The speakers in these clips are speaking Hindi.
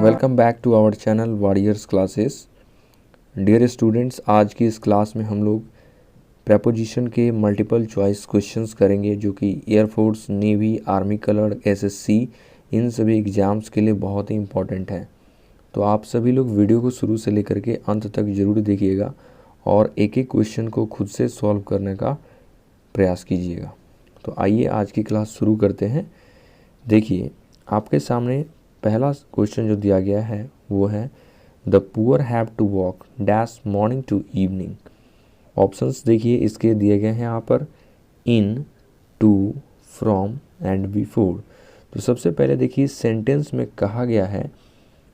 Welcome back to our channel warriors classes. Dear students, आज की इस क्लास में हम लोग प्रेपोजिशन के मल्टीपल चॉइस क्वेश्चंस करेंगे जो कि air force, navy, army colour, SSC इन सभी एग्ज़ाम्स के लिए बहुत ही इम्पॉर्टेंट हैं। तो आप सभी लोग वीडियो को शुरू से लेकर के अंत तक ज़रूर देखिएगा और एक एक क्वेश्चन को खुद से सॉल्व करने का प्रयास कीजिएगा। तो आइए आज की क्लास शुरू करते हैं। देखिए, आपके सामने पहला क्वेश्चन जो दिया गया है वो है the poor have to walk dash morning to evening. Options देखिए इसके दिए गए हैं यहाँ पर in, to, from and before. तो सबसे पहले देखिए सेंटेंस में कहा गया है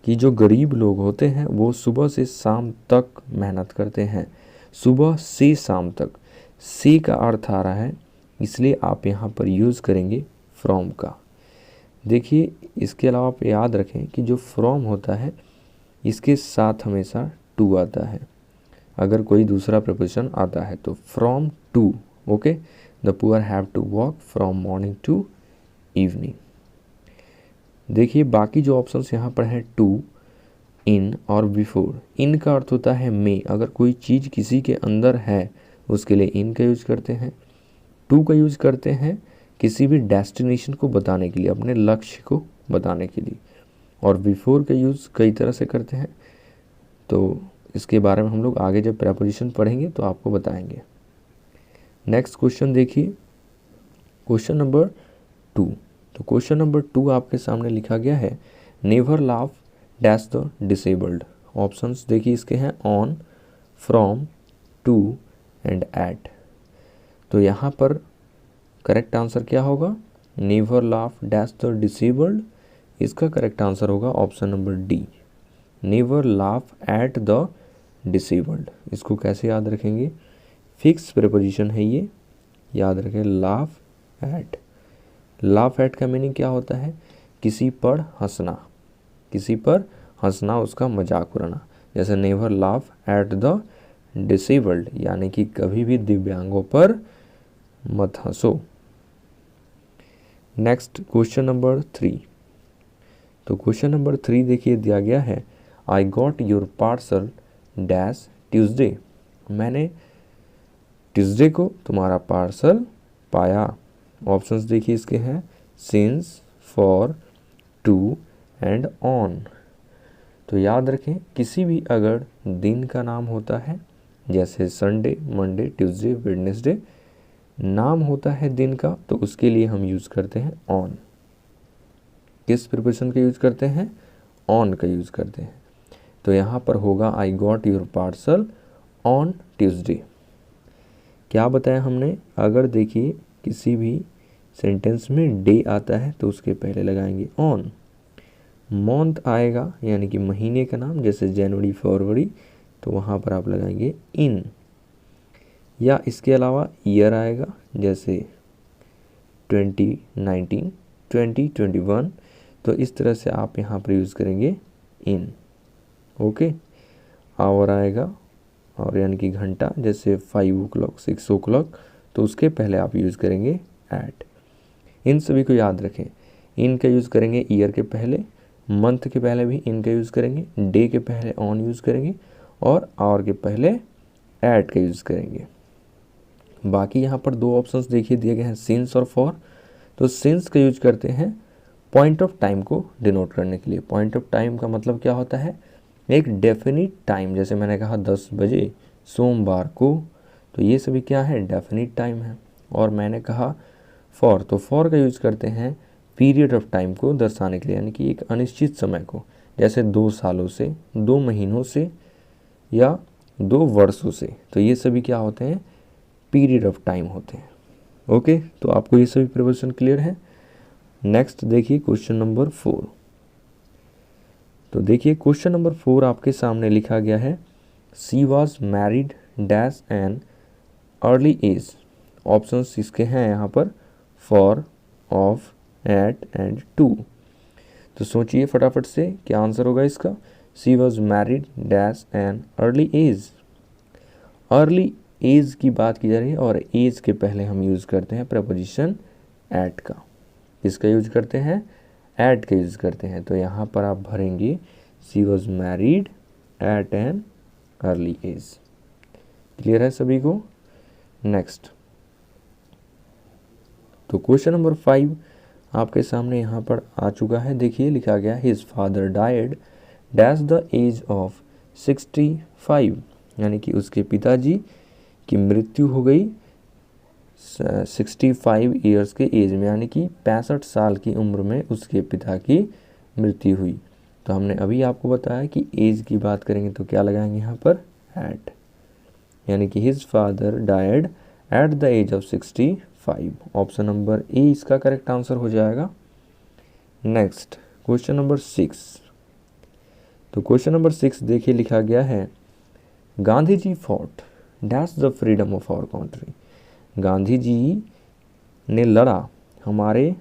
कि जो गरीब लोग होते हैं वो सुबह से शाम तक मेहनत करते हैं। सुबह से शाम तक, से का अर्थ आ रहा है, इसलिए आप यहाँ पर यूज़ करेंगे फ्रॉम का। देखिए इसके अलावा आप याद रखें कि जो फ्रॉम होता है इसके साथ हमेशा टू आता है अगर कोई दूसरा प्रपोजिशन आता है तो from to. Okay, the poor have to walk from morning to evening. देखिए बाकी जो ऑप्शंस यहाँ पर हैं टू, इन और बिफोर। इन का अर्थ होता है में, अगर कोई चीज़ किसी के अंदर है उसके लिए इन का यूज करते हैं। टू का यूज करते हैं किसी भी डेस्टिनेशन को बताने के लिए, अपने लक्ष्य को बताने के लिए। और बिफोर का यूज़ कई तरह से करते हैं, तो इसके बारे में हम लोग आगे जब प्रेपोजिशन पढ़ेंगे तो आपको बताएंगे। नेक्स्ट क्वेश्चन देखिए, क्वेश्चन नंबर 2। तो क्वेश्चन नंबर 2 आपके सामने लिखा गया है never laugh dash the disabled. Options देखिए इसके हैं on, from, to and at. तो यहाँ पर करेक्ट आंसर क्या होगा? Never laugh dash the disabled. इसका करेक्ट आंसर होगा option number D, never laugh at the disabled. इसको कैसे याद रखेंगे? फिक्स प्रीपोजिशन है ये, याद रखें लाफ एट। लाफ एट का मीनिंग क्या होता है? किसी पर हंसना, किसी पर हंसना, उसका मजाक उड़ाना। जैसे never laugh at the disabled, यानी कि कभी भी दिव्यांगों पर मत हंसो। Next question number 3। तो क्वेश्चन नंबर 3 देखिए दिया गया है I got your parcel dash Tuesday. मैंने ट्यूसडे को तुम्हारा पार्सल पाया। ऑप्शंस देखिए इसके हैं since, for, to and on. तो याद रखें किसी भी अगर दिन का नाम होता है जैसे संडे, मंडे, ट्यूसडे, वेडनेसडे, नाम होता है दिन का, तो उसके लिए हम यूज़ करते हैं ऑन। किस प्रीपोजिशन का यूज़ करते हैं? ऑन का यूज़ करते हैं। तो यहाँ पर होगा आई got your parcel on Tuesday. क्या बताया हमने? अगर देखिए किसी भी सेंटेंस में डे आता है तो उसके पहले लगाएंगे ऑन। मंथ आएगा यानी कि महीने का नाम, जैसे जनवरी, फरवरी, तो वहाँ पर आप लगाएंगे इन। या इसके अलावा ईयर आएगा जैसे 2019, 2021, तो इस तरह से आप यहाँ पर यूज़ करेंगे इन। ओके, आवर आएगा और यानी कि घंटा, जैसे 5 o'clock, 6 o'clock, तो उसके पहले आप यूज़ करेंगे एट। इन सभी को याद रखें, इन का यूज़ करेंगे ईयर के पहले, मंथ के पहले भी इन का यूज़ करेंगे, डे के पहले ऑन यूज़ करेंगे और आवर के पहले एट का यूज़ करेंगे। बाकी यहाँ पर दो ऑप्शंस देखिए दिए गए हैं सिंस और फॉर। तो सिंस का यूज करते हैं पॉइंट ऑफ टाइम को डिनोट करने के लिए। पॉइंट ऑफ टाइम का मतलब क्या होता है? एक डेफिनिट टाइम, जैसे मैंने कहा 10 बजे सोमवार को, तो ये सभी क्या है? डेफिनिट टाइम है। और मैंने कहा फॉर, तो फॉर का यूज करते हैं पीरियड ऑफ टाइम को दर्शाने के लिए, यानी कि एक अनिश्चित समय को, जैसे 2 सालों से, 2 महीनों से या 2 वर्षों से। तो ये सभी क्या होते हैं? पीरियड ऑफ टाइम होते हैं। ओके, तो आपको ये सभी प्रीपोजिशन क्लियर है। नेक्स्ट देखिए क्वेश्चन नंबर 4। तो देखिए क्वेश्चन नंबर 4 आपके सामने लिखा गया है she was married dash an early age. Options इसके हैं यहाँ पर for, of, at and to. तो सोचिए फटाफट से क्या आंसर होगा इसका? She was married dash an early age. Early age की बात की जा रही है और एज के पहले हम यूज़ करते हैं प्रेपोजिशन एट का। इसका यूज करते हैं? एट का यूज़ करते हैं। तो यहाँ पर आप भरेंगे she was married at an early age. Clear है सभी को? नेक्स्ट, तो क्वेश्चन नंबर 5 आपके सामने यहाँ पर आ चुका है। देखिए लिखा गया his father died dash the age of 65, यानी कि उसके पिताजी की मृत्यु हो गई 65 ईयर्स के एज में, यानी कि 65 साल की उम्र में उसके पिता की मृत्यु हुई। तो हमने अभी आपको बताया कि एज की बात करेंगे तो क्या लगाएंगे यहाँ पर? एट, यानी कि his father died at the age of 65। Option number A इसका करेक्ट आंसर हो जाएगा। Next, question number 6। तो क्वेश्चन नंबर 6 देखिए लिखा गया है Gandhi ji fought dash the freedom of our country. Gandhi ji ने लड़ा हमारे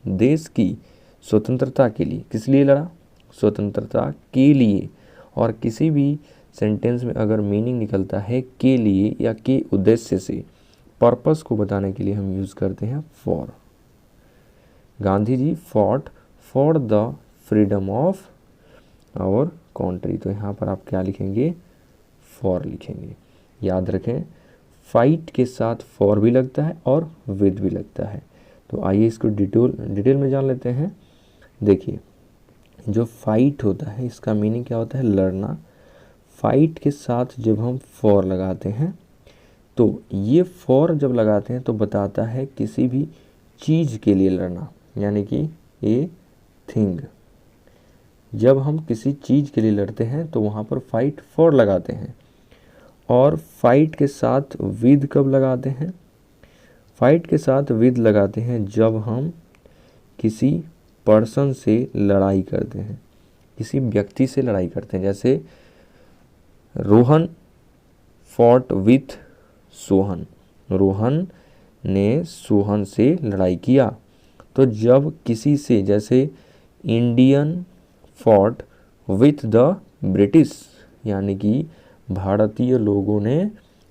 देश की स्वतंत्रता के लिए। किस लिए लड़ा? स्वतंत्रता के लिए। और किसी भी सेंटेंस में अगर मीनिंग निकलता है के लिए या के उद्देश्य से, पर्पस को बताने के लिए हम यूज़ करते हैं for. Gandhi ji fought for the freedom of our country. तो यहाँ पर आप क्या लिखेंगे? फॉर लिखेंगे। याद रखें, फाइट के साथ फॉर भी लगता है और विद भी लगता है। तो आइए इसको डिटेल में जान लेते हैं। देखिए, जो फाइट होता है इसका मीनिंग क्या होता है? लड़ना। फाइट के साथ जब हम फॉर लगाते हैं तो ये फॉर जब लगाते हैं तो बताता है किसी भी चीज़ के लिए लड़ना, यानी कि ए थिंग। जब हम किसी चीज़ के लिए लड़ते हैं तो वहाँ पर फाइट फॉर लगाते हैं। और फाइट के साथ विद कब लगाते हैं? फाइट के साथ विद लगाते हैं जब हम किसी पर्सन से लड़ाई करते हैं, किसी व्यक्ति से लड़ाई करते हैं। जैसे रोहन फॉट विथ सोहन, रोहन ने सोहन से लड़ाई किया। तो जब किसी से, जैसे Indian fought with the British, यानी कि भारतीय लोगों ने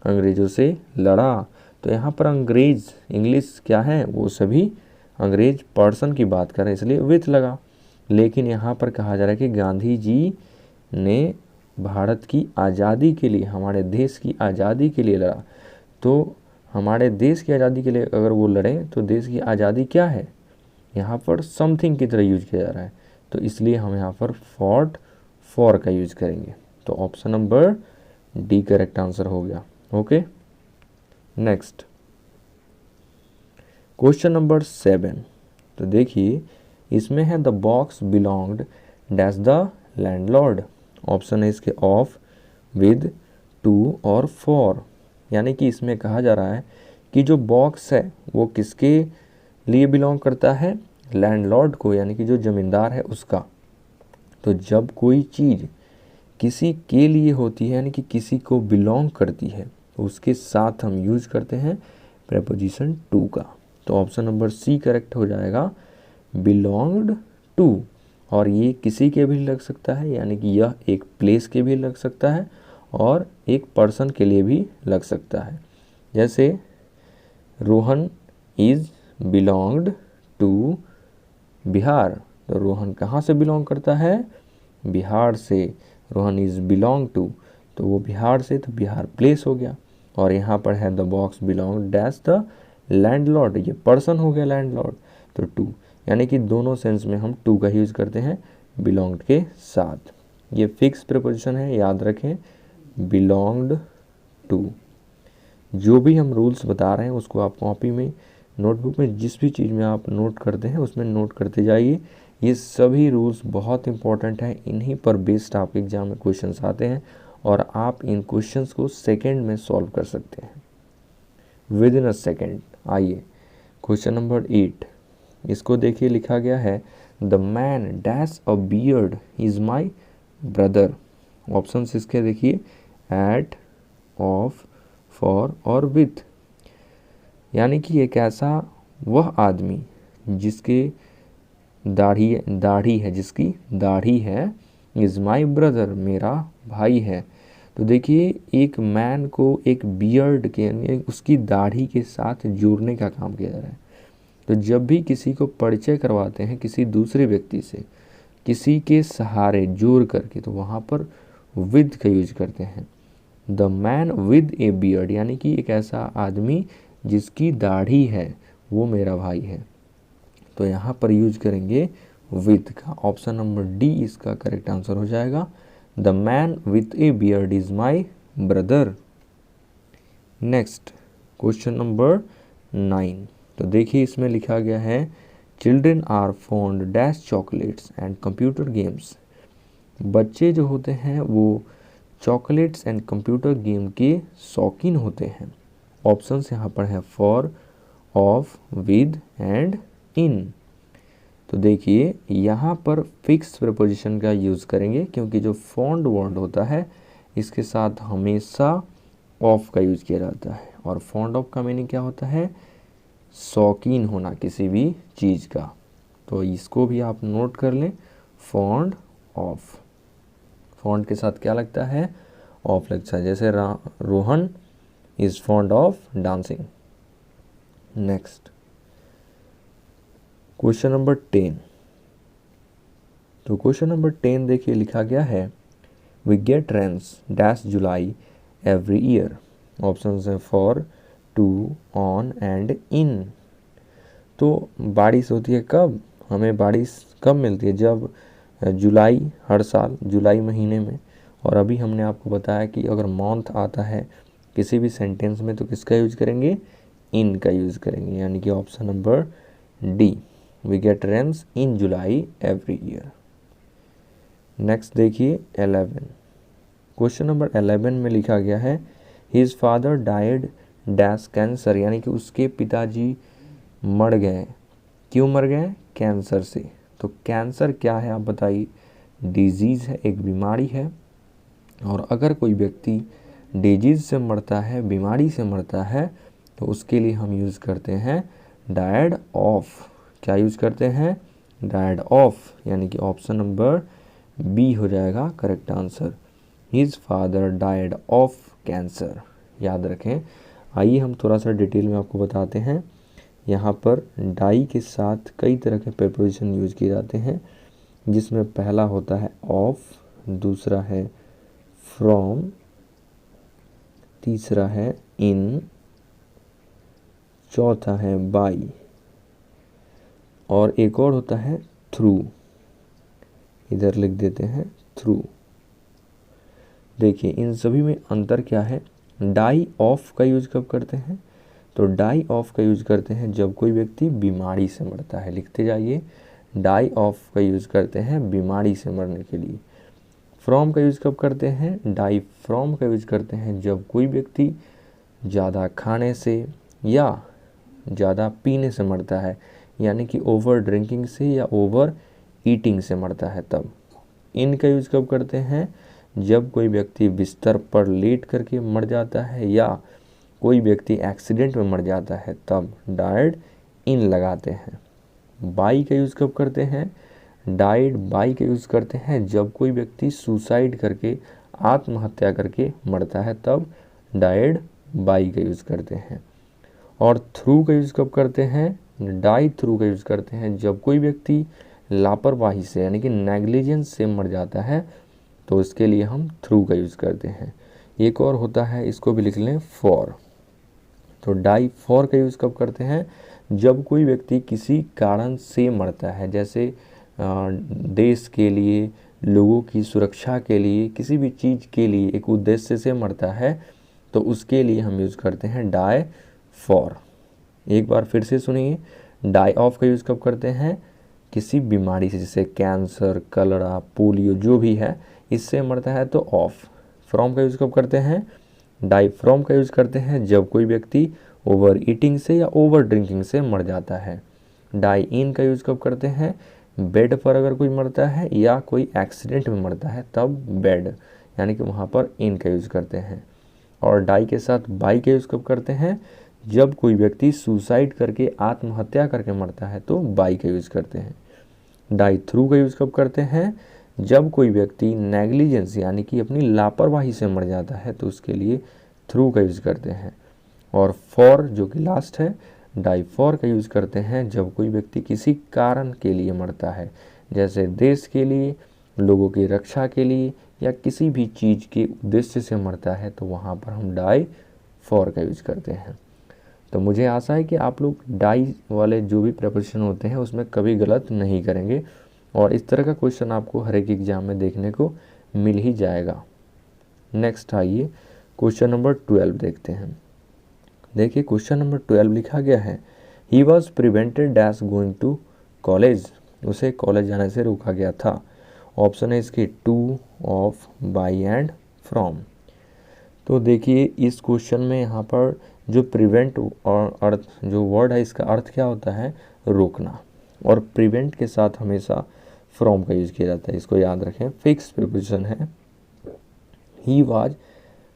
अंग्रेज़ों से लड़ा। तो यहाँ पर अंग्रेज़ इंग्लिश क्या है? वो सभी अंग्रेज पर्सन की बात कर रहे हैं, इसलिए विथ लगा। लेकिन यहाँ पर कहा जा रहा है कि गांधी जी ने भारत की आज़ादी के लिए, हमारे देश की आज़ादी के लिए लड़ा। तो हमारे देश की आज़ादी के लिए अगर वो लड़ें तो देश की आज़ादी क्या है? यहाँ पर समथिंग की तरह यूज किया जा रहा है, तो इसलिए हम यहाँ पर फॉट फॉर का यूज करेंगे। तो option number D correct answer हो गया। Okay, next, question number 7। तो देखिए इसमें है the box belonged dash the landlord. Option है इसके ऑफ, विद, टू और फॉर। यानी कि इसमें कहा जा रहा है कि जो बॉक्स है वो किसके लिए बिलोंग करता है? लैंडलॉर्ड को, यानी कि जो ज़मींदार है उसका। तो जब कोई चीज़ किसी के लिए होती है, यानी कि किसी को बिलोंग करती है, तो उसके साथ हम यूज करते हैं प्रेपोजिशन टू का। तो ऑप्शन नंबर सी करेक्ट हो जाएगा, बिलोंग्ड टू। और ये किसी के भी लग सकता है, यानी कि यह एक प्लेस के भी लग सकता है और एक पर्सन के लिए भी लग सकता है। जैसे Rohan is belonged to Bihar. तो रोहन कहाँ से बिलोंग करता है? बिहार से। रोहन इज़ बिलोंग टू, तो वो बिहार से, तो बिहार प्लेस हो गया। और यहाँ पर है the box belong dash the landlord, ये पर्सन हो गया लैंडलॉर्ड, तो टू। यानी कि दोनों सेंस में हम टू का यूज़ करते हैं बिलोंग्ड के साथ। ये फिक्स प्रीपोजिशन है, याद रखें, बिलोंग्ड टू। जो भी हम रूल्स बता रहे हैं उसको आप कॉपी में, नोटबुक में, जिस भी चीज़ में आप नोट करते हैं उसमें नोट करते जाइए। ये सभी रूल्स बहुत इंपॉर्टेंट हैं, इन्हीं पर बेस्ड आपके एग्जाम में क्वेश्चंस आते हैं और आप इन क्वेश्चंस को सेकंड में सॉल्व कर सकते हैं, विद इन अ सेकेंड। आइए क्वेश्चन नंबर 8, इसको देखिए लिखा गया है the man dash a beard is my brother. Option इसके देखिए एट, ऑफ, फॉर और विथ। यानी कि एक ऐसा वह आदमी जिसके दाढ़ी है, जिसकी दाढ़ी है, इज़ माई ब्रदर, मेरा भाई है। तो देखिए एक मैन को एक बियर्ड के, यानी उसकी दाढ़ी के साथ जोड़ने का काम किया जा रहा है। तो जब भी किसी को परिचय करवाते हैं किसी दूसरे व्यक्ति से, किसी के सहारे जोर करके, तो वहाँ पर विद का यूज करते हैं। The man with A beard, यानी कि एक ऐसा आदमी जिसकी दाढ़ी है वो मेरा भाई है, तो यहाँ पर यूज करेंगे विद का। ऑप्शन नंबर डी इसका करेक्ट आंसर हो जाएगा। The man with a beard is my brother. Next question number 9। तो देखिए इसमें लिखा गया है children are fond dash chocolates and computer games. बच्चे जो होते हैं वो चॉकलेट्स एंड कंप्यूटर गेम के शौकीन होते हैं। ऑप्शंस यहाँ पर है for, of, with and in. तो देखिए यहाँ पर फिक्स प्रीपोजिशन का यूज़ करेंगे, क्योंकि जो फॉन्ड वर्ड होता है इसके साथ हमेशा ऑफ का यूज़ किया जाता है, और फॉन्ड ऑफ का मीनिंग क्या होता है, शौकीन होना किसी भी चीज़ का। तो इसको भी आप नोट कर लें, फॉन्ड ऑफ। फॉन्ड के साथ क्या लगता है, ऑफ लगता है। जैसे Rohan is fond of dancing. Next question number 10। तो क्वेश्चन नंबर 10 देखिए लिखा गया है we get rains dash July every year. Option है for, to, on and in. तो बारिश होती है कब, हमें बारिश कब मिलती है, जब जुलाई, हर साल जुलाई महीने में। और अभी हमने आपको बताया कि अगर मंथ आता है किसी भी सेंटेंस में तो किसका यूज करेंगे, इन का यूज करेंगे, यानी कि option number D, we get rains in July every year. Next देखिए 11। क्वेश्चन नंबर 11 में लिखा गया है his father died dash cancer, यानी कि उसके पिताजी मर गए। क्यों मर गए, कैंसर से। तो कैंसर क्या है आप बताइए, डिजीज़ है, एक बीमारी है। और अगर कोई व्यक्ति डिजीज़ से मरता है, बीमारी से मरता है, तो उसके लिए हम यूज़ करते हैं डाइड ऑफ। क्या यूज़ करते हैं, डाइड ऑफ, यानी कि ऑप्शन नंबर बी हो जाएगा correct answer. His father died of cancer, याद रखें। आइए हम थोड़ा सा डिटेल में आपको बताते हैं। यहाँ पर डाई के साथ कई तरह के प्रीपोजिशन यूज किए जाते हैं, जिसमें पहला होता है ऑफ, दूसरा है फ्रॉम, तीसरा है इन, चौथा है बाई, और एक और होता है थ्रू। इधर लिख देते हैं थ्रू। देखिए इन सभी में अंतर क्या है, डाई ऑफ का यूज कब करते हैं, तो डाई ऑफ का यूज करते हैं जब कोई व्यक्ति बीमारी से मरता है। लिखते जाइए, डाई ऑफ का यूज करते हैं बीमारी से मरने के लिए। फ्रॉम का यूज कब करते हैं, डाई फ्रॉम का यूज करते हैं जब कोई व्यक्ति ज़्यादा खाने से या ज़्यादा पीने से मरता है, यानी कि ओवर ड्रिंकिंग से या ओवर ईटिंग से मरता है तब। इन का यूज कब करते हैं, जब कोई व्यक्ति बिस्तर पर लेट करके मर जाता है या कोई व्यक्ति एक्सीडेंट में मर जाता है तब डाइड इन लगाते हैं। बाई का यूज़ कब करते हैं, डाइड बाई का यूज़ करते हैं जब कोई व्यक्ति सुसाइड करके, आत्महत्या करके मरता है तब डाइड बाई का यूज़ करते हैं। और थ्रू का यूज़ कब करते हैं, डाई थ्रू का यूज़ करते हैं जब कोई व्यक्ति लापरवाही से यानी कि नेग्लिजेंस से मर जाता है, तो इसके लिए हम थ्रू का यूज़ करते हैं। एक और होता है, इसको भी लिख लें, फॉर। तो डाई फॉर का यूज़ कब करते हैं, जब कोई व्यक्ति किसी कारण से मरता है, जैसे देश के लिए, लोगों की सुरक्षा के लिए, किसी भी चीज़ के लिए एक उद्देश्य से मरता है, तो उसके लिए हम यूज़ करते हैं डाई फॉर। एक बार फिर से सुनिए, डाई ऑफ का यूज़ कब करते हैं, किसी बीमारी से, जैसे कैंसर, कलरा, पोलियो जो भी है, इससे मरता है तो ऑफ। फ्रॉम का यूज़ कब करते हैं, डाई फ्रॉम का यूज़ करते हैं जब कोई व्यक्ति ओवर ईटिंग से या ओवर ड्रिंकिंग से मर जाता है। डाई इन का यूज़ कब करते हैं, बेड पर अगर कोई मरता है या कोई एक्सीडेंट में मरता है तब बेड, यानी कि वहाँ पर इन का यूज़ करते हैं। और डाई के साथ बाई का यूज़ कब करते हैं, जब कोई व्यक्ति सुसाइड करके, आत्महत्या करके मरता है तो बाई का यूज़ करते हैं। डाई थ्रू का यूज़ कब करते हैं, जब कोई व्यक्ति नेग्लिजेंस यानी कि अपनी लापरवाही से मर जाता है तो उसके लिए थ्रू का यूज़ करते हैं। और फॉर जो कि लास्ट है, डाई फॉर का यूज़ करते हैं जब कोई व्यक्ति किसी कारण के लिए मरता है, जैसे देश के लिए, लोगों की रक्षा के लिए या किसी भी चीज़ के उद्देश्य से मरता है तो वहाँ पर हम डाई फॉर का यूज करते हैं। तो मुझे आशा है कि आप लोग डाई वाले जो भी प्रेपोजिशन होते हैं उसमें कभी गलत नहीं करेंगे और इस तरह का क्वेश्चन आपको हर एक एग्जाम में देखने को मिल ही जाएगा। नेक्स्ट आइए क्वेश्चन नंबर 12 देखते हैं। देखिए क्वेश्चन नंबर 12 लिखा गया है, he was prevented dash going to college, उसे कॉलेज जाने से रोका गया था। ऑप्शन है इसके to, of, by and from. तो देखिए इस क्वेश्चन में यहाँ पर जो प्रिवेंट और अर्थ जो वर्ड है इसका अर्थ क्या होता है, रोकना, और प्रिवेंट के साथ हमेशा फ्रॉम का यूज किया जाता है, इसको याद रखें। फिक्स प्रीपोजिशन है। He was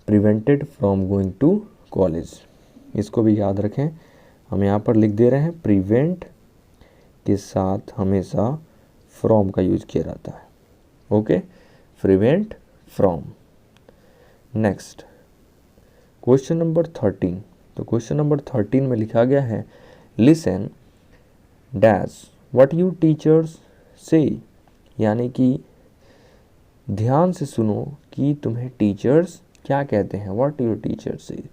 prevented from going to college, इसको भी याद रखें। हम यहाँ पर लिख दे रहे हैं प्रिवेंट के साथ हमेशा फ्रॉम का यूज किया जाता है। Okay, prevent from. Next question number 13। तो क्वेश्चन नंबर 13 में लिखा गया है, listen dash what you teachers से, यानी कि ध्यान से सुनो कि तुम्हें टीचर्स क्या कहते हैं, व्हाट योर टीचर्स से।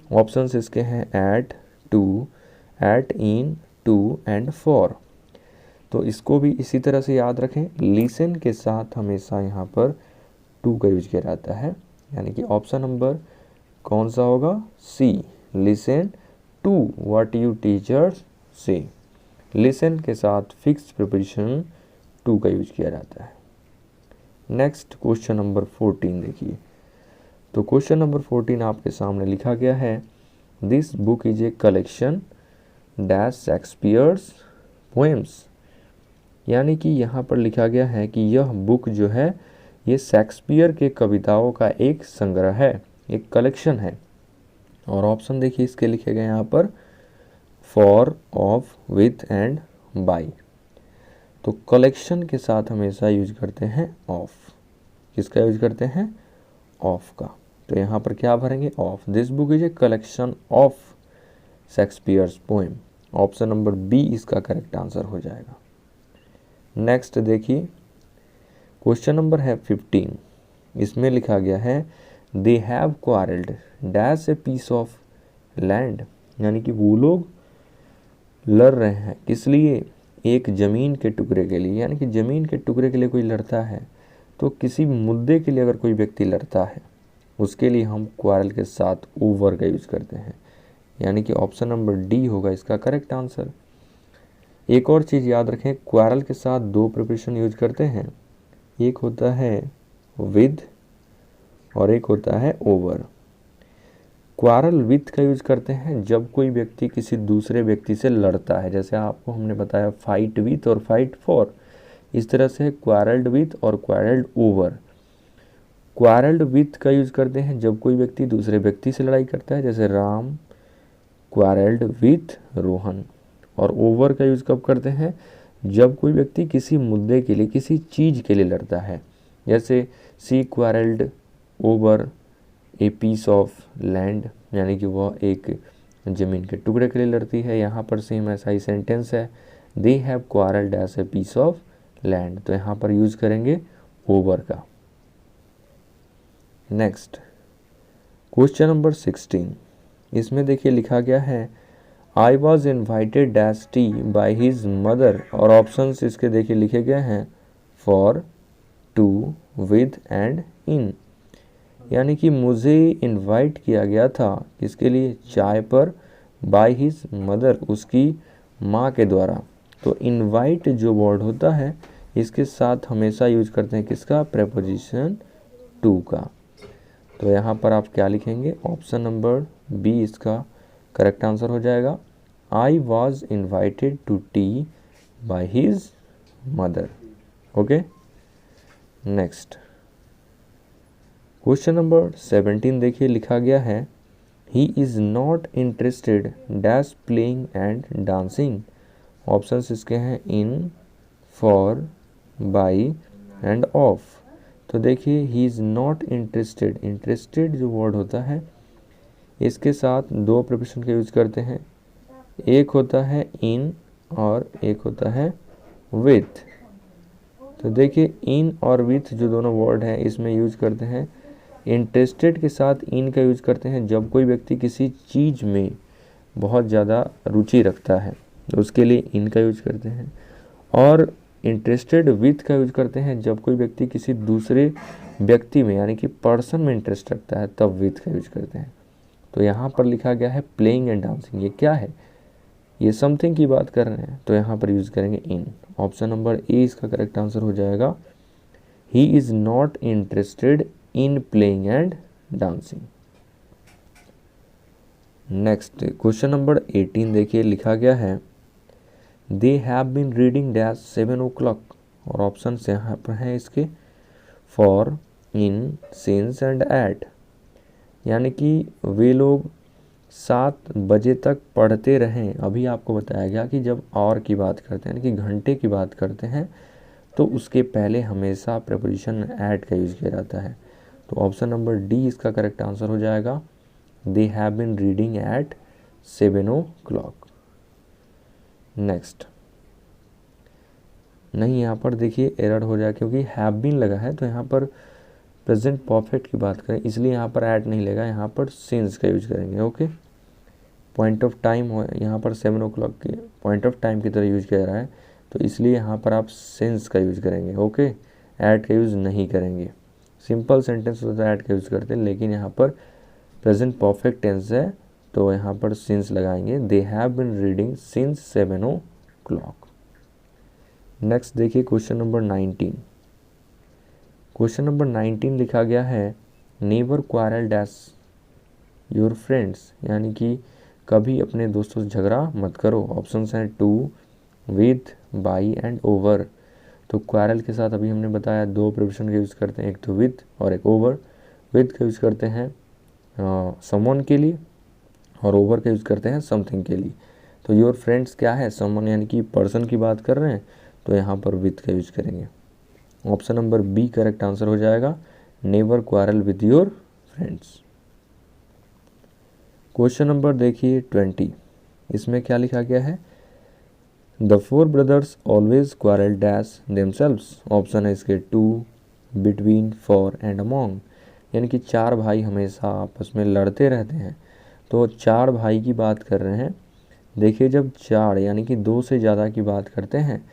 ऑप्शंस इसके हैं at, to, at, in, to and for. तो इसको भी इसी तरह से याद रखें, लिसन के साथ हमेशा यहाँ पर टू का यूज किया जाता है, यानी कि ऑप्शन नंबर कौन सा होगा, C, listen to what you teachers से। लिसन के साथ फिक्स प्रीपोजिशन टू का यूज किया जाता है। नेक्स्ट क्वेश्चन नंबर 14 देखिए। तो क्वेश्चन नंबर 14 आपके सामने लिखा गया है, this book is a collection dash Shakespeare's poems, यानी कि यहाँ पर लिखा गया है कि यह बुक जो है ये शेक्सपियर के कविताओं का एक संग्रह है, एक कलेक्शन है। और ऑप्शन देखिए इसके लिखे गए यहाँ पर for, of, with and by. तो कलेक्शन के साथ हमेशा यूज करते हैं ऑफ, किसका यूज करते हैं, ऑफ का। तो यहाँ पर क्या भरेंगे, of. This book is a collection of Shakespeare's poem. Option number B इसका करेक्ट आंसर हो जाएगा। नेक्स्ट देखिए क्वेश्चन नंबर है 15। इसमें लिखा गया है, they have quarrelled dash a piece of land, यानी कि वो लोग लड़ रहे हैं किस लिए, एक ज़मीन के टुकड़े के लिए। यानी कि ज़मीन के टुकड़े के लिए कोई लड़ता है, तो किसी मुद्दे के लिए अगर कोई व्यक्ति लड़ता है उसके लिए हम क्वारल के साथ ओवर का यूज करते हैं, यानी कि ऑप्शन नंबर डी होगा इसका करेक्ट आंसर। एक और चीज़ याद रखें, क्वारल के साथ दो प्रिपोजिशन यूज करते हैं, एक होता है विद और एक होता है ओवर। क्वारल विथ का यूज करते हैं जब कोई व्यक्ति किसी दूसरे व्यक्ति से लड़ता है, जैसे आपको हमने बताया फाइट विथ और फाइट फॉर, इस तरह से क्वारल्ड विथ और क्वारल्ड ओवर। क्वारल्ड विथ का यूज करते हैं जब कोई व्यक्ति दूसरे व्यक्ति से लड़ाई करता है, जैसे राम क्वारल्ड विथ रोहन। और ओवर का यूज कब करते हैं, जब कोई व्यक्ति किसी मुद्दे के लिए, किसी चीज़ के लिए लड़ता है, जैसे she quarrelled over a piece of land, यानी कि वह एक ज़मीन के टुकड़े के लिए लड़ती है। यहाँ पर सेम ऐसा ही सेंटेंस है, they have quarrelled as a piece of land, तो यहाँ पर यूज करेंगे ओवर का। Next question number 16। इसमें देखिए लिखा गया है, I was invited dash tea by his mother, और ऑप्शंस इसके देखिए लिखे गए हैं for, to, with and in, यानी कि मुझे इनवाइट किया गया था किसके लिए, चाय पर, बाय हिज मदर, उसकी माँ के द्वारा। तो इनवाइट जो वर्ड होता है इसके साथ हमेशा यूज करते हैं किसका, प्रेपोजिशन टू का। तो यहाँ पर आप क्या लिखेंगे, ऑप्शन नंबर बी इसका करेक्ट आंसर हो जाएगा। I was invited to tea by his mother. Okay, next question number 17 देखिए लिखा गया है, he is not interested dash playing and dancing. Options इसके हैं in, for, by and of. तो देखिए he is not interested, interested जो वर्ड होता है इसके साथ दो प्रीपोजिशन का यूज करते हैं, एक होता है इन और एक होता है विथ। तो देखिए इन और विथ जो दोनों वर्ड हैं इसमें यूज करते हैं। इंटरेस्टेड के साथ इन का यूज करते हैं जब कोई व्यक्ति किसी चीज़ में बहुत ज़्यादा रुचि रखता है तो उसके लिए इन का यूज करते हैं। और इंटरेस्टेड विथ का यूज करते हैं जब कोई व्यक्ति किसी दूसरे व्यक्ति में यानी कि पर्सन में इंटरेस्ट रखता है तब विथ का यूज करते हैं। तो यहाँ पर लिखा गया है प्लेइंग एंड डांसिंग, ये क्या है? ये समथिंग की बात कर रहे हैं तो यहाँ पर यूज करेंगे इन। ऑप्शन नंबर ए इसका करेक्ट आंसर हो जाएगा। He is not interested in playing and dancing. Next question number 18 देखिए, लिखा गया है they have been reading dash 7 o'clock, और ऑप्शन यहाँ पर हैं इसके for, in, since and at, यानी कि वे लोग 7 बजे तक पढ़ते रहें। अभी आपको बताया गया कि जब और की बात करते हैं यानी कि घंटे की बात करते हैं तो उसके पहले हमेशा प्रेपोजिशन एट का यूज़ किया जाता है। तो ऑप्शन नंबर डी इसका करेक्ट आंसर हो जाएगा। They have been reading at 7 o'clock। Next, नहीं यहाँ पर देखिए एरर हो जाए क्योंकि हैव बीन लगा है तो यहाँ पर प्रेजेंट परफेक्ट की बात करें इसलिए यहाँ पर ऐड नहीं लेगा, यहाँ पर सिंस का यूज करेंगे। ओके, पॉइंट ऑफ टाइम हो यहाँ पर 7 o'clock के पॉइंट ऑफ टाइम की तरह यूज किया जा रहा है तो इसलिए यहाँ पर आप सिंस का यूज करेंगे। ओके, ऐड का यूज़ नहीं करेंगे। सिंपल सेंटेंस होता है ऐड का यूज़ करते हैं, लेकिन यहाँ पर प्रेजेंट परफेक्ट टेंस है तो यहाँ पर सिंस लगाएंगे। They have been reading since 7 o'clock। Next देखिए क्वेश्चन नंबर 19। क्वेश्चन नंबर 19 लिखा गया है never quarrel dash your friends, यानी कि कभी अपने दोस्तों से झगड़ा मत करो। ऑप्शंस हैं to, with, by and over. तो क्वारल के साथ अभी हमने बताया 2 प्रिपोजिशन का यूज़ करते हैं, एक तो विथ और एक ओवर। विथ का यूज़ करते हैं समवन के लिए और ओवर का यूज़ करते हैं समथिंग के लिए। तो योर फ्रेंड्स क्या है? समवन यानी कि पर्सन की बात कर रहे हैं तो यहाँ पर विथ का यूज़ करेंगे। Option number B correct answer हो जाएगा, never quarrel with your friends. Question number देखिए 20, इसमें क्या लिखा गया है? The 4 brothers always quarrel dash themselves. Option है इसके to, between, for and among, यानी कि 4 भाई हमेशा आपस में लड़ते रहते हैं। तो 4 भाई की बात कर रहे हैं। देखिए जब 4 यानी कि 2 से ज़्यादा की बात करते हैं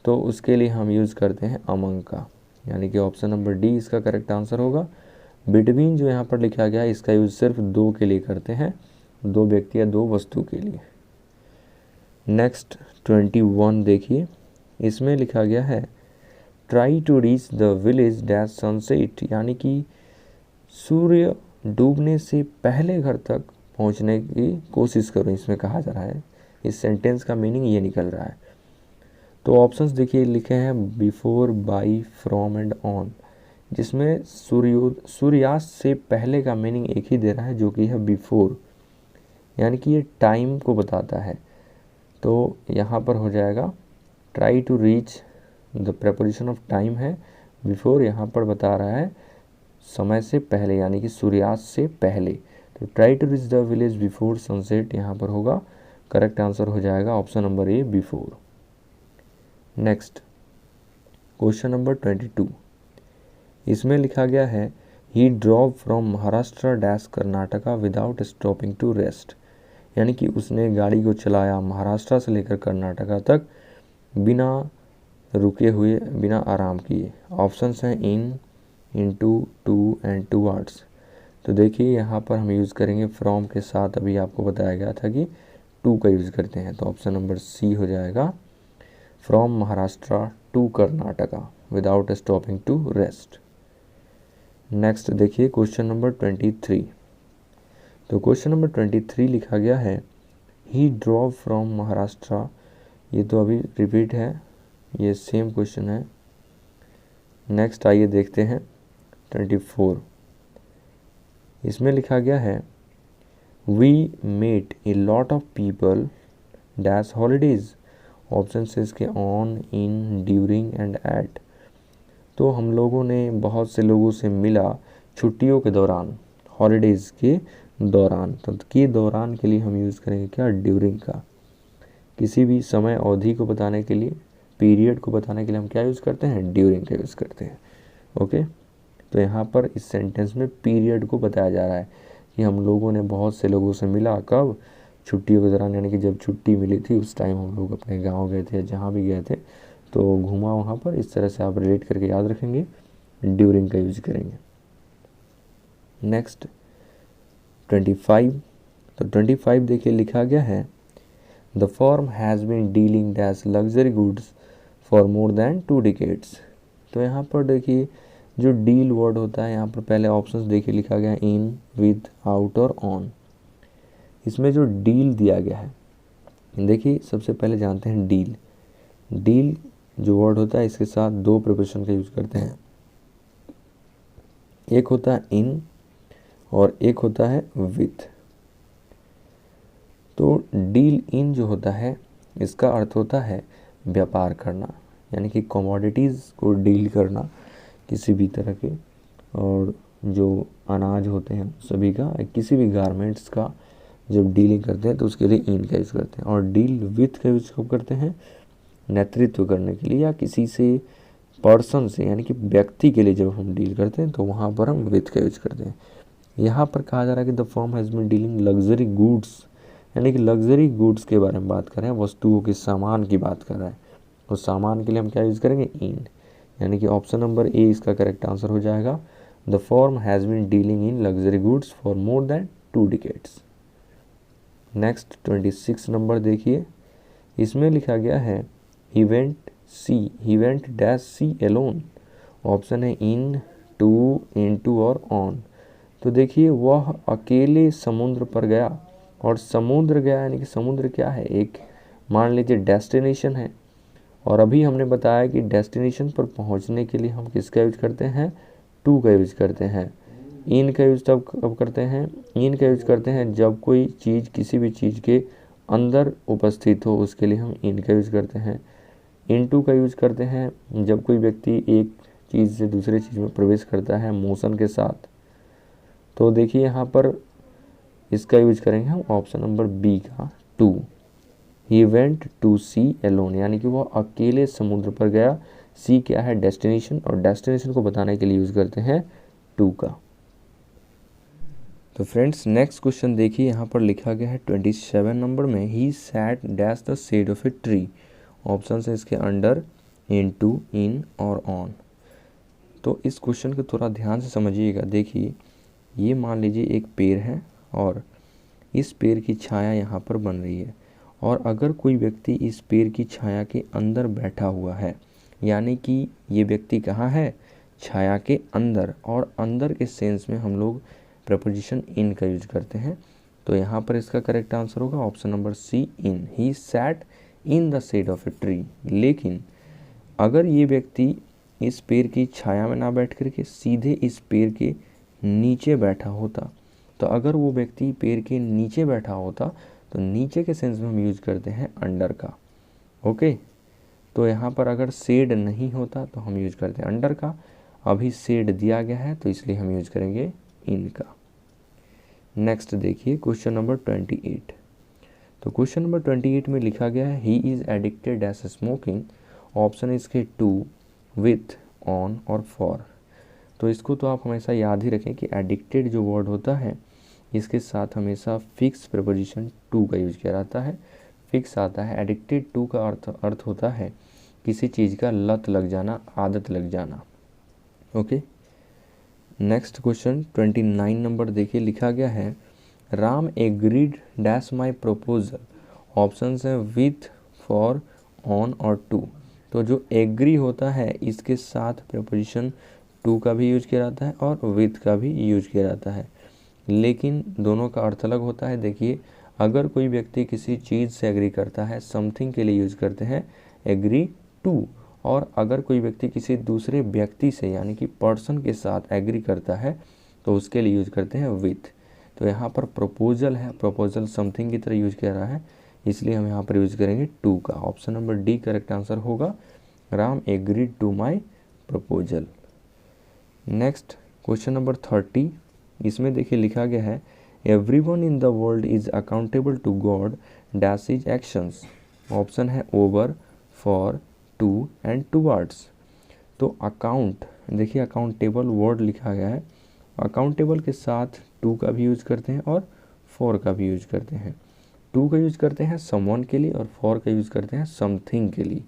तो उसके लिए हम यूज़ करते हैं अमंग का, यानी कि ऑप्शन नंबर डी इसका करेक्ट आंसर होगा। बिटवीन जो यहाँ पर लिखा गया है इसका यूज़ सिर्फ 2 के लिए करते हैं, 2 व्यक्ति या 2 वस्तु के लिए। नेक्स्ट 21 देखिए, इसमें लिखा गया है try to reach the village dash sunset, यानी कि सूर्य डूबने से पहले घर तक पहुँचने की कोशिश करो, इसमें कहा जा रहा है। इस सेंटेंस का मीनिंग ये निकल रहा है। तो ऑप्शंस देखिए लिखे हैं before, by, from and on, जिसमें सूर्यास्त से पहले का मीनिंग एक ही दे रहा है जो कि है बिफोर, यानी कि ये टाइम को बताता है। तो यहाँ पर हो जाएगा try to reach, the preposition of time है, बिफोर यहाँ पर बता रहा है समय से पहले यानी कि सूर्यास्त से पहले। तो try to reach the village before sunset यहाँ पर होगा, करेक्ट आंसर हो जाएगा option number A before. Next question number 22, इसमें लिखा गया है he drove from Maharashtra dash Karnataka without stopping to rest, यानी कि उसने गाड़ी को चलाया महाराष्ट्र से लेकर कर्नाटका तक बिना रुके हुए, बिना आराम किए। ऑप्शंस हैं इन, इनटू, टू एंड टूवर्ड्स। तो देखिए यहाँ पर हम यूज़ करेंगे फ्रॉम के साथ, अभी आपको बताया गया था कि टू का यूज़ करते हैं, तो ऑप्शन नंबर सी हो जाएगा, from Maharashtra to Karnataka without stopping to rest. Next देखिए क्वेश्चन नंबर 23। तो क्वेश्चन नंबर 23 लिखा गया है ही ड्रॉव फ्रॉम महाराष्ट्र, ये तो अभी रिपीट है, ये सेम क्वेश्चन है। नेक्स्ट आइए देखते हैं 24, इसमें लिखा गया है we met a lot of people dash holidays. Option से इसके on, in, during and at. तो हम लोगों ने बहुत से लोगों से मिला छुट्टियों के दौरान, हॉलीडेज़ के दौरान। तो के दौरान के लिए हम यूज़ करेंगे क्या? ड्यूरिंग का। किसी भी समय अवधि को बताने के लिए पीरियड को बताने के लिए हम क्या यूज़ करते हैं, ड्यूरिंग का यूज़ करते हैं। ओके, तो यहाँ पर इस सेंटेंस में पीरियड को बताया जा रहा है कि हम लोगों ने बहुत से लोगों से मिला, कब, छुट्टियों के दौरान, यानी कि जब छुट्टी मिली थी उस टाइम हम लोग अपने गांव गए थे या जहाँ भी गए थे तो घूमा वहाँ पर। इस तरह से आप रिलेट करके याद रखेंगे, ड्यूरिंग का यूज करेंगे। नेक्स्ट 25, तो 25 देखिए लिखा गया है the firm has been dealing dash luxury goods for more than 2 decades. तो यहाँ पर देखिए जो डील वर्ड होता है, यहाँ पर पहले ऑप्शंस देखिए लिखा गया है इन, विद, आउट और ऑन। इसमें जो डील दिया गया है, देखिए सबसे पहले जानते हैं डील। डील जो वर्ड होता है इसके साथ 2 प्रिपोजिशन का यूज़ करते हैं, एक होता है इन और एक होता है विथ। तो डील इन जो होता है इसका अर्थ होता है व्यापार करना, यानी कि कमोडिटीज़ को डील करना किसी भी तरह के, और जो अनाज होते हैं सभी का, किसी भी गारमेंट्स का जब डीलिंग करते हैं तो उसके लिए इन का यूज़ करते हैं। और डील विथ का यूज़ कब करते हैं, नेतृत्व करने के लिए या किसी से, पर्सन से, यानी कि व्यक्ति के लिए जब हम डील करते हैं तो वहाँ पर हम विथ का यूज़ करते हैं। यहाँ पर कहा जा रहा है कि the firm has been dealing luxury goods, यानी कि लग्जरी गुड्स के बारे में बात कर रहे हैं, वस्तुओं के, सामान की बात कर रहा है। तो सामान के लिए हम क्या यूज़ करेंगे, इन, यानी कि ऑप्शन नंबर ए इसका करेक्ट आंसर हो जाएगा। The firm has been dealing in luxury goods for more than 2 decades. Next 26 number देखिए, इसमें लिखा गया है he went dash sea alone. Option है इन, टू, इनटू और ऑन। तो देखिए वह अकेले समुद्र पर गया, और समुद्र गया यानी कि समुद्र क्या है, एक मान लीजिए डेस्टिनेशन है, और अभी हमने बताया कि डेस्टिनेशन पर पहुंचने के लिए हम किसका यूज करते हैं, टू का यूज करते हैं। इन का यूज तब कब करते हैं, इन का यूज करते हैं जब कोई चीज़ किसी भी चीज़ के अंदर उपस्थित हो, उसके लिए हम इन का यूज करते हैं। इनटू का यूज करते हैं जब कोई व्यक्ति एक चीज़ से दूसरे चीज़ में प्रवेश करता है मोशन के साथ। तो देखिए यहाँ पर इसका यूज करेंगे हम ऑप्शन नंबर बी का, to. He went to sea alone, यानी कि वह अकेले समुद्र पर गया। सी क्या है, डेस्टिनेशन, और डेस्टिनेशन को बताने के लिए यूज करते हैं टू का। तो फ्रेंड्स नेक्स्ट क्वेश्चन देखिए, यहाँ पर लिखा गया है 27 नंबर में he sat dash the shade of a tree. Option है इसके अंडर, इन टू, इन और ऑन। तो इस क्वेश्चन को थोड़ा ध्यान से समझिएगा। देखिए ये मान लीजिए एक पेड़ है और इस पेड़ की छाया यहाँ पर बन रही है, और अगर कोई व्यक्ति इस पेड़ की छाया के अंदर बैठा हुआ है, यानी कि ये व्यक्ति कहाँ है, छाया के अंदर, और अंदर के सेंस में हम लोग प्रपोजिशन इन का यूज करते हैं। तो यहाँ पर इसका करेक्ट आंसर होगा option number C, in. He sat in the shade of a tree. लेकिन अगर ये व्यक्ति इस पेड़ की छाया में ना बैठ करके सीधे इस पेड़ के नीचे बैठा होता, तो अगर वो व्यक्ति पेड़ के नीचे बैठा होता तो नीचे के सेंस में हम यूज करते हैं अंडर का। ओके, तो यहाँ पर अगर शेड नहीं होता तो हम यूज करते हैं अंडर का। अभी शेड दिया गया है तो इसलिए हम यूज करेंगे इन का। नेक्स्ट देखिए क्वेश्चन नंबर 28। तो क्वेश्चन नंबर 28 में लिखा गया है he is addicted as smoking. Option इसके टू, विथ, ऑन और फॉर। तो इसको तो आप हमेशा याद ही रखें कि एडिक्टेड जो वर्ड होता है इसके साथ हमेशा फिक्स प्रीपोजिशन टू का यूज किया जाता है। फिक्स आता है, एडिक्टेड टू का अर्थ होता है किसी चीज़ का लत लग जाना, आदत लग जाना। ओके, नेक्स्ट क्वेश्चन 29 नंबर देखिए, लिखा गया है राम एग्रीड डैश माई प्रपोजल। ऑप्शन है विथ, फॉर, ऑन और टू। तो जो एग्री होता है इसके साथ प्रपोजिशन टू का भी यूज किया जाता है और विथ का भी यूज किया जाता है, लेकिन दोनों का अर्थ अलग होता है। देखिए अगर कोई व्यक्ति किसी चीज़ से एग्री करता है, समथिंग के लिए यूज करते हैं एग्री टू, और अगर कोई व्यक्ति किसी दूसरे व्यक्ति से यानी कि पर्सन के साथ एग्री करता है तो उसके लिए यूज करते हैं विथ। तो यहाँ पर प्रपोजल है, प्रपोजल समथिंग की तरह यूज किया रहा है, इसलिए हम यहाँ पर यूज करेंगे टू का। Option number D correct answer होगा, Ram agreed to my proposal. Next question number 30, इसमें देखिए लिखा गया है everyone in the world is accountable to God dash is actions. Option है over, for, to and towards. तो अकाउंट, देखिए अकाउंटेबल वर्ड लिखा गया है, अकाउंटेबल के साथ टू का भी यूज करते हैं और फॉर का भी यूज करते हैं। टू का यूज करते हैं समवन के लिए और फॉर का यूज करते हैं समथिंग के लिए।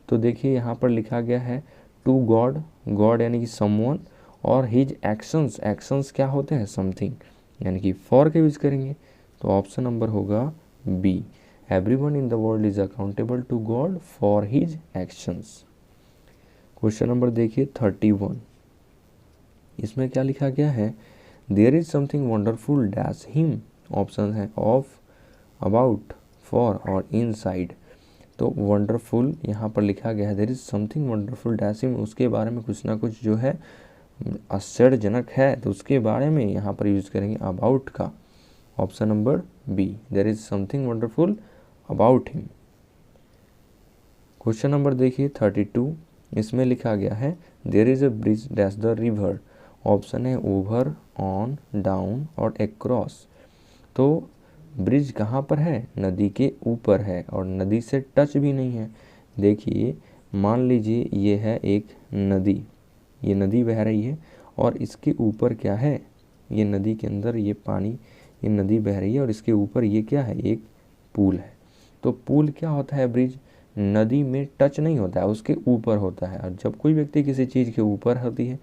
तो देखिए यहाँ पर लिखा गया है टू गॉड, गॉड यानी कि समवन, और हिज एक्शंस, एक्शंस क्या होते हैं, समथिंग, यानी कि फॉर का यूज करेंगे। तो ऑप्शन नंबर होगा B, everyone in the world is accountable to God for his actions. Question number देखिए 31, इसमें क्या लिखा गया है, there is something wonderful dash him. Option है ऑफ, अबाउट, फॉर और इनसाइड। तो वंडरफुल यहाँ पर लिखा गया है, there is something wonderful dash him, उसके बारे में कुछ ना कुछ जो है आश्चर्यजनक है, तो उसके बारे में यहाँ पर यूज करेंगे अबाउट का। Option number B, there is something wonderful about him. Question number देखिए 32, इसमें लिखा गया है there is a bridge dash the river. Option है ओवर, ऑन, डाउन और एक्रॉस। तो ब्रिज कहाँ पर है, नदी के ऊपर है और नदी से टच भी नहीं है। देखिए मान लीजिए ये है एक नदी, ये नदी बह रही है और इसके ऊपर क्या है, ये नदी के अंदर ये पानी, ये नदी बह रही है और इसके ऊपर ये क्या है, एक पुल है। तो पुल क्या होता है, ब्रिज नदी में टच नहीं होता है, उसके ऊपर होता है। और जब कोई व्यक्ति किसी चीज़ के ऊपर होती है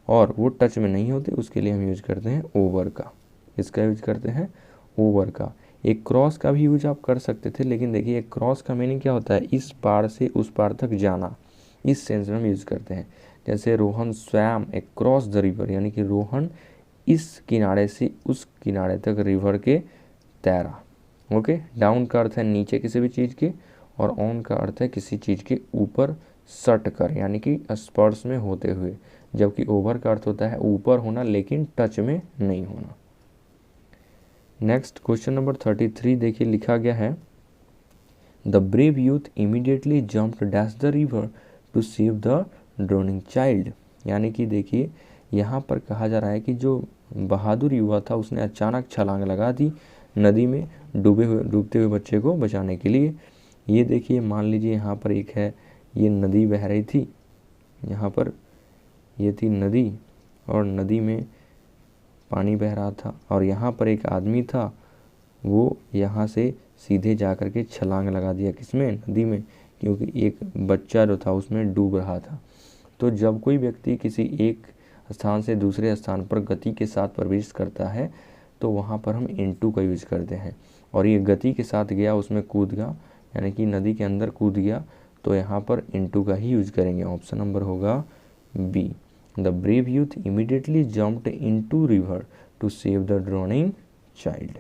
और वो टच में नहीं होती, उसके लिए हम यूज करते हैं ओवर का। इसका यूज करते हैं ओवर का। एक क्रॉस का भी यूज आप कर सकते थे, लेकिन देखिए एक क्रॉस का मीनिंग क्या होता है, इस पार से उस पार तक जाना, इस सेंस में हम यूज करते हैं। जैसे Rohan swum across the river, यानी कि रोहन इस किनारे से उस किनारे तक रिवर के तैरा। ओके, डाउन का अर्थ है नीचे किसी भी चीज़ के, और ऑन का अर्थ है किसी चीज़ के ऊपर सट कर, यानी कि स्पर्श में होते हुए। जबकि ओवर का अर्थ होता है ऊपर होना लेकिन टच में नहीं होना। नेक्स्ट क्वेश्चन नंबर 33 देखिए लिखा गया है the brave youth immediately jumped dash the river to save the drowning child. यानी कि देखिए यहाँ पर कहा जा रहा है कि जो बहादुर युवा था उसने अचानक छलांग लगा दी नदी में डूबते हुए बच्चे को बचाने के लिए। ये देखिए मान लीजिए यहाँ पर एक है, ये नदी बह रही थी, यहाँ पर ये थी नदी और नदी में पानी बह रहा था और यहाँ पर एक आदमी था, वो यहाँ से सीधे जा कर के छलांग लगा दिया, किसमें, नदी में, क्योंकि एक बच्चा जो था उसमें डूब रहा था। तो जब कोई व्यक्ति किसी एक स्थान से दूसरे स्थान पर गति के साथ प्रवेश करता है तो वहाँ पर हम इनटू का यूज करते हैं। और ये गति के साथ गया, उसमें कूद गया, यानी कि नदी के अंदर कूद गया, तो यहाँ पर इनटू का ही यूज करेंगे। ऑप्शन नंबर होगा B, the brave youth immediately jumped into river to save the drowning child.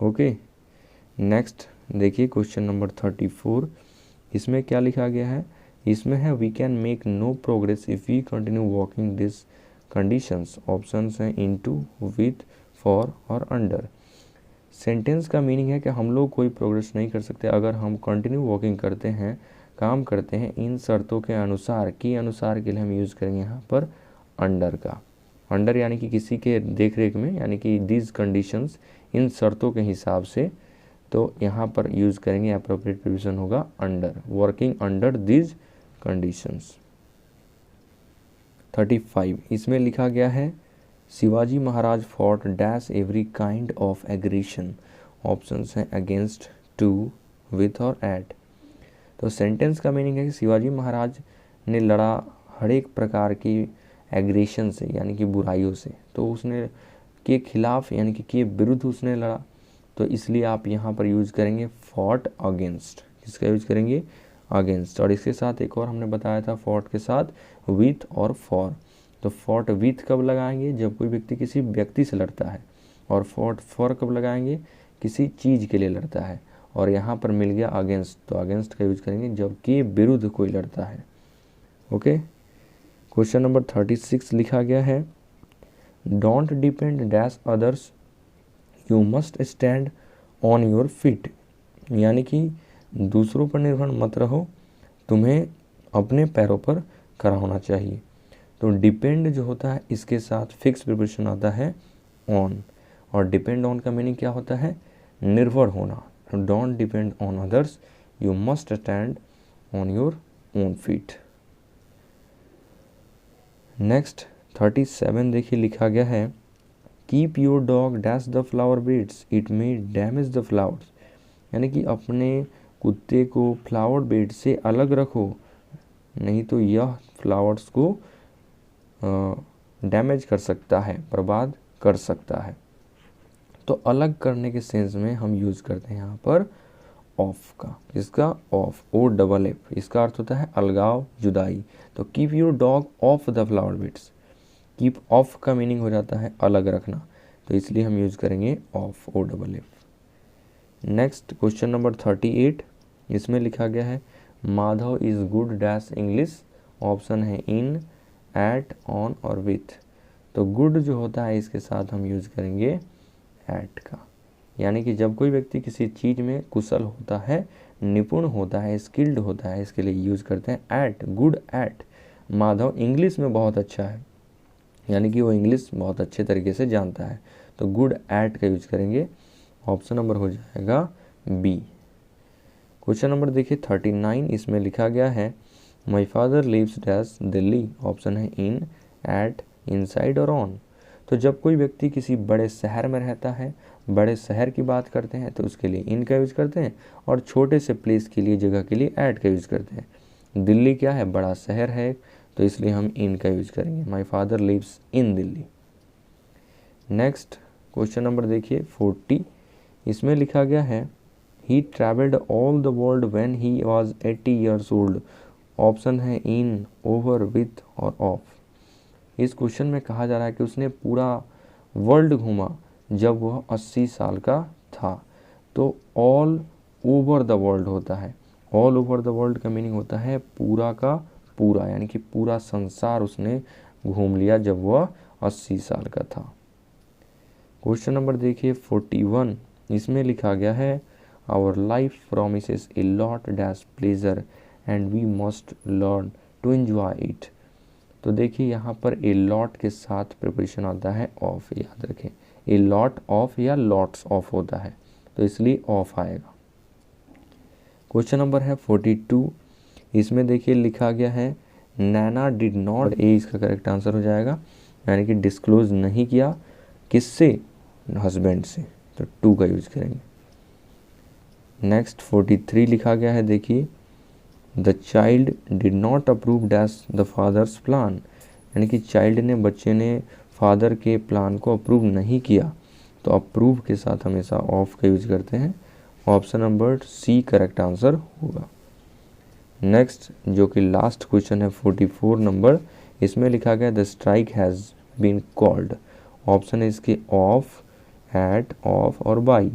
Okay, next देखिए क्वेश्चन नंबर 34, इसमें क्या लिखा गया है, इसमें है we can make no progress if we continue walking this conditions. Options हैं इनटू, विथ, फॉर और अंडर। सेंटेंस का मीनिंग है कि हम लोग कोई प्रोग्रेस नहीं कर सकते अगर हम कंटिन्यू वॉकिंग करते हैं, काम करते हैं इन शर्तों के अनुसार, के अनुसार के लिए हम यूज़ करेंगे यहाँ पर अंडर का। अंडर यानी कि किसी के देख रेख में, यानी कि दीज कंडीशंस, इन शर्तों के हिसाब से, तो यहाँ पर यूज़ करेंगे, अप्रोप्रिएट प्रिविजन होगा under, working under these conditions. 35, इसमें लिखा गया है Shivaji Maharaj fought dash every kind of aggression. Options हैं अगेंस्ट, टू, विथ और एट। तो सेंटेंस का मीनिंग है कि शिवाजी महाराज ने लड़ा हर एक प्रकार की एग्रेशन से, यानी कि बुराइयों से, तो उसने के खिलाफ यानी कि के विरुद्ध उसने लड़ा, तो इसलिए आप यहाँ पर यूज़ करेंगे फॉट अगेंस्ट। किसका यूज करेंगे, अगेंस्ट। और इसके साथ एक और हमने बताया था फॉट के साथ विथ और फॉर। तो फॉट विथ कब लगाएंगे, जब कोई व्यक्ति किसी व्यक्ति से लड़ता है, और फॉट फॉर कब लगाएंगे, किसी चीज़ के लिए लड़ता है। और यहाँ पर मिल गया अगेंस्ट, तो अगेंस्ट का यूज करेंगे जब के विरुद्ध कोई लड़ता है। ओके, क्वेश्चन नंबर 36 लिखा गया है don't depend dash others, you must stand on your feet. यानी कि दूसरों पर निर्भर मत रहो, तुम्हें अपने पैरों पर खड़ा होना चाहिए। तो डिपेंड जो होता है इसके साथ फिक्स प्रिपोजिशन आता है ऑन, और डिपेंड ऑन का मीनिंग क्या होता है, निर्भर होना। Don't depend on others, you must stand on your own feet। Next 37 देखिए लिखा गया है keep your dog dash the flower beds it may damage the flowers, यानी कि अपने कुत्ते को फ्लावर बेड से अलग रखो, नहीं तो यह फ्लावर्स को डैमेज कर सकता है, बर्बाद कर सकता है। तो अलग करने के सेंस में हम यूज़ करते हैं यहाँ पर ऑफ का। इसका ऑफ, ओ डबल एफ, इसका अर्थ होता है अलगाव, जुदाई। तो keep your dog of the flower beds, keep of का मीनिंग हो जाता है अलग रखना, तो इसलिए हम यूज़ करेंगे off, O double F. Next question number 38, इसमें लिखा गया है Madhav is good dash English, option है इन, एट, ऑन और विथ। तो गुड जो होता है इसके साथ हम यूज़ करेंगे एट का, यानी कि जब कोई व्यक्ति किसी चीज़ में कुशल होता है, निपुण होता है, स्किल्ड होता है, इसके लिए यूज़ करते हैं at, good at. Madhav English में बहुत अच्छा है, यानी कि वो इंग्लिश बहुत अच्छे तरीके से जानता है, तो गुड एट का यूज करेंगे। ऑप्शन नंबर हो जाएगा बी। क्वेश्चन नंबर देखिए 39, इसमें लिखा गया है my father lives dash Delhi, option है इन, एट, इनसाइड और ऑन। तो जब कोई व्यक्ति किसी बड़े शहर में रहता है, बड़े शहर की बात करते हैं तो उसके लिए इन का यूज़ करते हैं, और छोटे से प्लेस के लिए, जगह के लिए एट का यूज़ करते हैं। दिल्ली क्या है, बड़ा शहर है, तो इसलिए हम इन का यूज़ करेंगे, my father lives in Delhi. Next question number देखिए 40, इसमें लिखा गया है he travelled all the world when he was 80 years old, option है इन, ओवर, विथ और ऑफ। इस क्वेश्चन में कहा जा रहा है कि उसने पूरा वर्ल्ड घूमा जब वह 80 साल का था। तो ऑल ओवर द वर्ल्ड होता है, ऑल ओवर द वर्ल्ड का मीनिंग होता है पूरा का पूरा, यानी कि पूरा संसार उसने घूम लिया जब वह 80 साल का था। क्वेश्चन नंबर देखिए 41, इसमें लिखा गया है our life promises a lot dash pleasure and we must learn to enjoy it. तो देखिए यहाँ पर ए लॉट के साथ प्रिपरेशन आता है ऑफ, याद रखें ए लॉट ऑफ या लॉट्स ऑफ होता है, तो इसलिए ऑफ आएगा। क्वेश्चन नंबर है 42, इसमें देखिए लिखा गया है नैना डिड नॉट, ए इसका करेक्ट आंसर हो जाएगा, यानी कि डिस्क्लोज नहीं किया, किससे, हस्बैंड से, तो टू का यूज करेंगे। नेक्स्ट 43 लिखा गया है देखिए the child did not approve dash the father's plan, यानी कि चाइल्ड ने, बच्चे ने फादर के प्लान को अप्रूव नहीं किया, तो अप्रूव के साथ हमेशा ऑफ का यूज करते हैं। Option number C correct answer होगा। नेक्स्ट जो कि लास्ट क्वेश्चन है 44 नंबर, इसमें लिखा गया the strike has been called, option है इसके ऑफ, एट, ऑफ और बाई।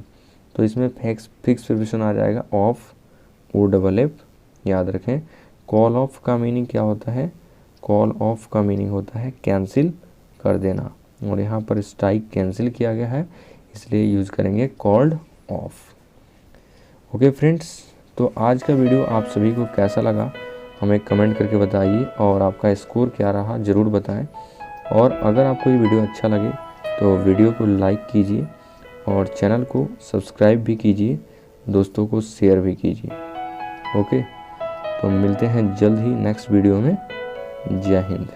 तो इसमें फिक्स प्रिपरेशन आ जाएगा ऑफ, ओ डबल एफ, याद रखें। कॉल ऑफ का मीनिंग क्या होता है, कॉल ऑफ का मीनिंग होता है कैंसिल कर देना, और यहाँ पर स्ट्राइक कैंसिल किया गया है, इसलिए यूज़ करेंगे कॉल्ड ऑफ। ओके फ्रेंड्स, तो आज का वीडियो आप सभी को कैसा लगा हमें कमेंट करके बताइए, और आपका स्कोर क्या रहा ज़रूर बताएं। और अगर आपको ये वीडियो अच्छा लगे तो वीडियो को लाइक कीजिए और चैनल को सब्सक्राइब भी कीजिए, दोस्तों को शेयर भी कीजिए। ओके, तो मिलते हैं जल्द ही नेक्स्ट वीडियो में। जय हिंद।